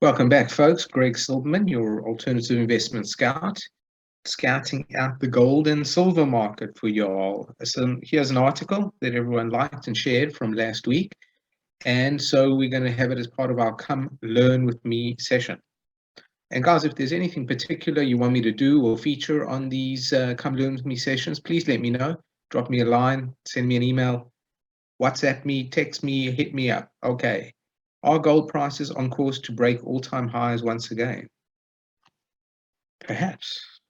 Welcome back, folks. Greg Silverman, your alternative investment scout, scouting out the gold and silver market for you all. So here's an article that everyone liked and shared from last week. And so we're going to have it as part of our Come Learn With Me session. And guys, if there's anything particular you want me to do or feature on these Come Learn With Me sessions, please let me know. Drop me a line, send me an email, WhatsApp me, text me, hit me up. Okay. Are gold prices on course to break all-time highs once again? Perhaps.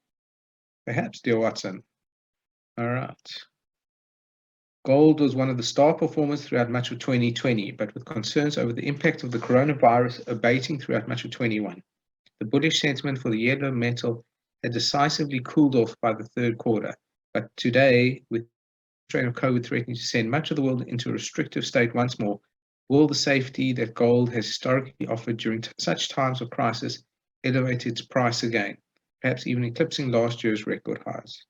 Perhaps, dear Watson. All right. Gold was one of the star performers throughout much of 2020, but with concerns over the impact of the coronavirus abating throughout much of 21. The bullish sentiment for the yellow metal had decisively cooled off by the third quarter, but today, with the strain of COVID threatening to send much of the world into a restrictive state once more, will the safety that gold has historically offered during such times of crisis elevate its price again, perhaps even eclipsing last year's record highs?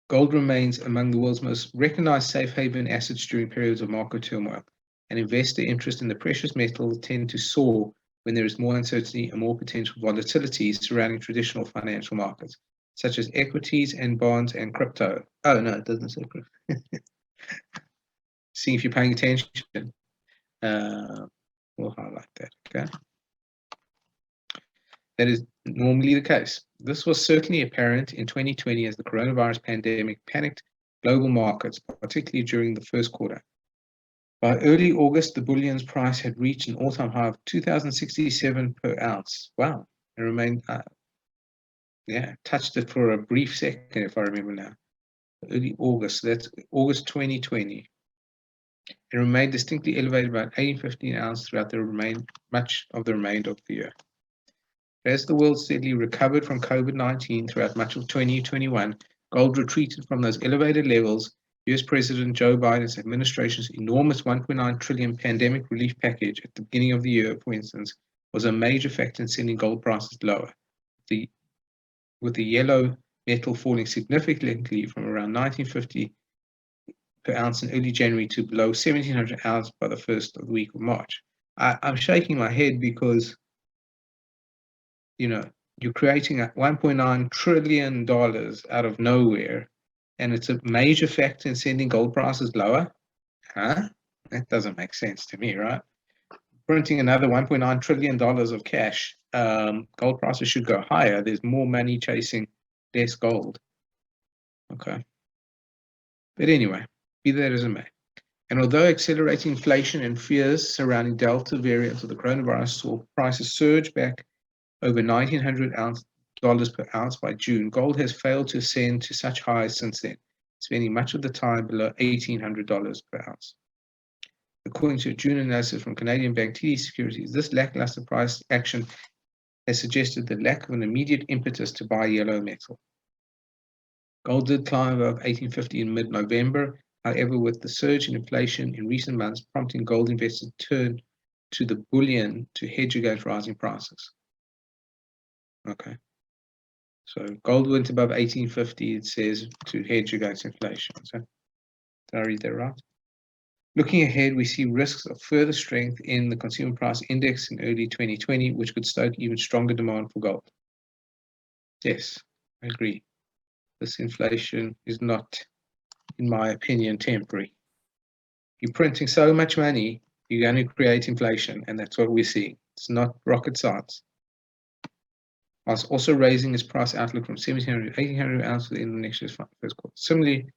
Gold remains among the world's most recognized safe haven assets during periods of market turmoil, and investor interest in the precious metal tend to soar when there is more uncertainty and more potential volatility surrounding traditional financial markets, such as equities and bonds and crypto. Oh, no, it doesn't say crypto. See if you're paying attention. We'll highlight that, okay? That is normally the case. This was certainly apparent in 2020 as the coronavirus pandemic panicked global markets, particularly during the first quarter. By early August, the bullion's price had reached an all-time high of 2,067 per ounce. Wow. It remained, touched it for a brief second, if I remember now. Early August, that's August 2020. It remained distinctly elevated about 18.15 ounce throughout much of the remainder of the year. As the world steadily recovered from COVID-19 throughout much of 2021, gold retreated from those elevated levels. US President Joe Biden's administration's enormous $1.9 trillion pandemic relief package at the beginning of the year, for instance, was a major factor in sending gold prices lower, with the yellow metal falling significantly from around 1950 per ounce in early January to below 1,700 ounce by the first of the week of March. I'm shaking my head because you're creating a $1.9 trillion out of nowhere, and it's a major factor in sending gold prices lower. Huh? That doesn't make sense to me, right? Printing another $1.9 trillion of cash, gold prices should go higher. There's more money chasing less gold. Okay. But anyway, be that as it may. And although accelerating inflation and fears surrounding Delta variant of the coronavirus saw prices surge back over $1,900 per ounce by June, gold has failed to ascend to such highs since then, spending much of the time below $1,800 per ounce. According to a June analysis from Canadian bank TD Securities, this lackluster price action has suggested the lack of an immediate impetus to buy yellow metal. Gold did climb above 1850 in mid-November, however, with the surge in inflation in recent months prompting gold investors to turn to the bullion to hedge against rising prices. Okay. So gold went above 1850, it says, to hedge against inflation. So did I read that right? Looking ahead, we see risks of further strength in the consumer price index in early 2020, which could stoke even stronger demand for gold. Yes, I agree. This inflation is not, in my opinion, temporary. You're printing so much money, you're going to create inflation, and that's what we're seeing. It's not rocket science. Whilst also raising its price outlook from 1,700 to 1,800 ounces in the next year's first quarter.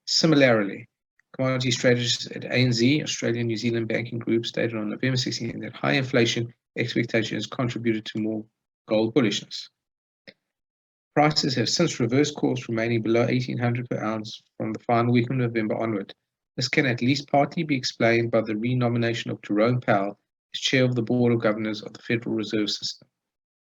Similarly, commodity strategists at ANZ, Australian New Zealand Banking Group, stated on November 16 that high inflation expectations contributed to more gold bullishness. Prices have since reversed course, remaining below 1,800 per ounce from the final week of November onward. This can at least partly be explained by the renomination of Jerome Powell as chair of the Board of Governors of the Federal Reserve System,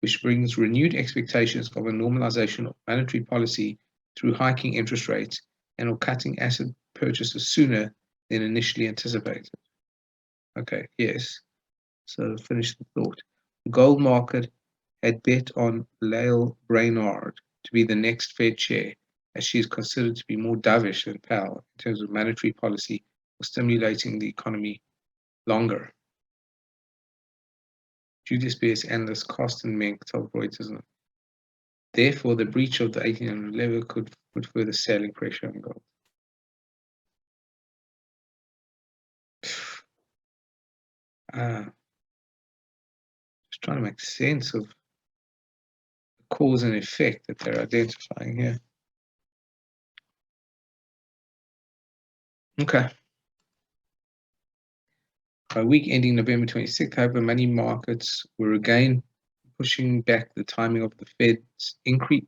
which brings renewed expectations of a normalization of monetary policy through hiking interest rates and or cutting asset purchases sooner than initially anticipated. Okay, yes. So finish the thought. The gold market had bet on Lael Brainard to be the next Fed chair, as she is considered to be more dovish than Powell in terms of monetary policy for stimulating the economy longer. Julius Baer's analyst Carsten Menk told Reuters. Therefore, the breach of the 1800 level could put further selling pressure on gold. Just trying to make sense of the cause and effect that they're identifying here. Okay. By week ending November 26th, however, money markets were again pushing back the timing of the Fed's increase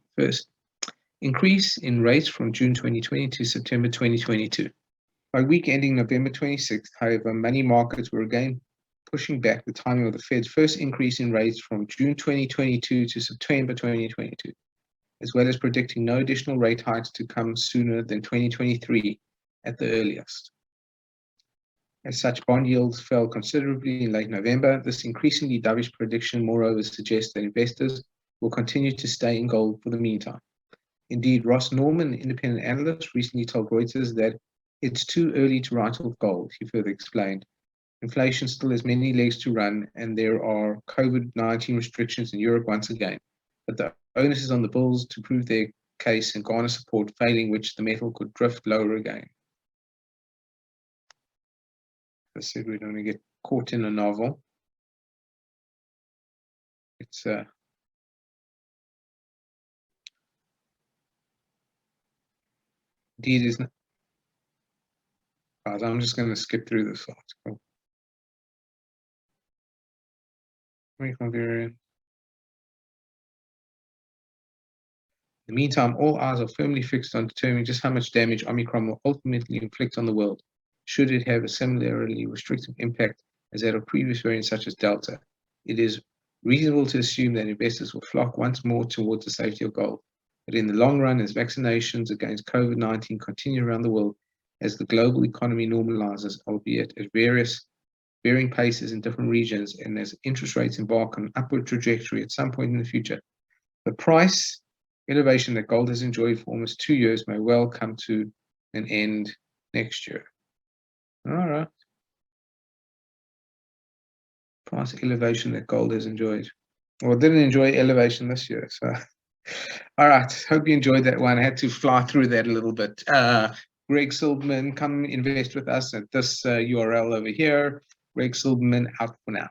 in rates from June 2020 to September 2022. By week ending November 26th, however, money markets were again pushing back the timing of the Fed's first increase in rates from June 2022 to September 2022, as well as predicting no additional rate hikes to come sooner than 2023 at the earliest. As such, bond yields fell considerably in late November. This increasingly dovish prediction, moreover, suggests that investors will continue to stay in gold for the meantime. Indeed, Ross Norman, an independent analyst, recently told Reuters that it's too early to write off gold. He further explained, inflation still has many legs to run, and there are COVID-19 restrictions in Europe once again. But the onus is on the bulls to prove their case and garner support, failing which the metal could drift lower again. I said we don't want to get caught in a novel. It's indeed isn't. I'm just going to skip through this article. In the meantime, all eyes are firmly fixed on determining just how much damage Omicron will ultimately inflict on the world, should it have a similarly restrictive impact as that of previous variants such as Delta. It is reasonable to assume that investors will flock once more towards the safety of gold. But in the long run, as vaccinations against COVID-19 continue around the world, as the global economy normalizes, albeit at varying paces in different regions, and as interest rates embark on an upward trajectory at some point in the future, the price elevation that gold has enjoyed for almost 2 years may well come to an end next year. All right. Price elevation that gold has enjoyed. Well, it didn't enjoy elevation this year. So, all right. Hope you enjoyed that one. I had to fly through that a little bit. Greg Silberman, come invest with us at this URL over here. Greg Silberman out for now.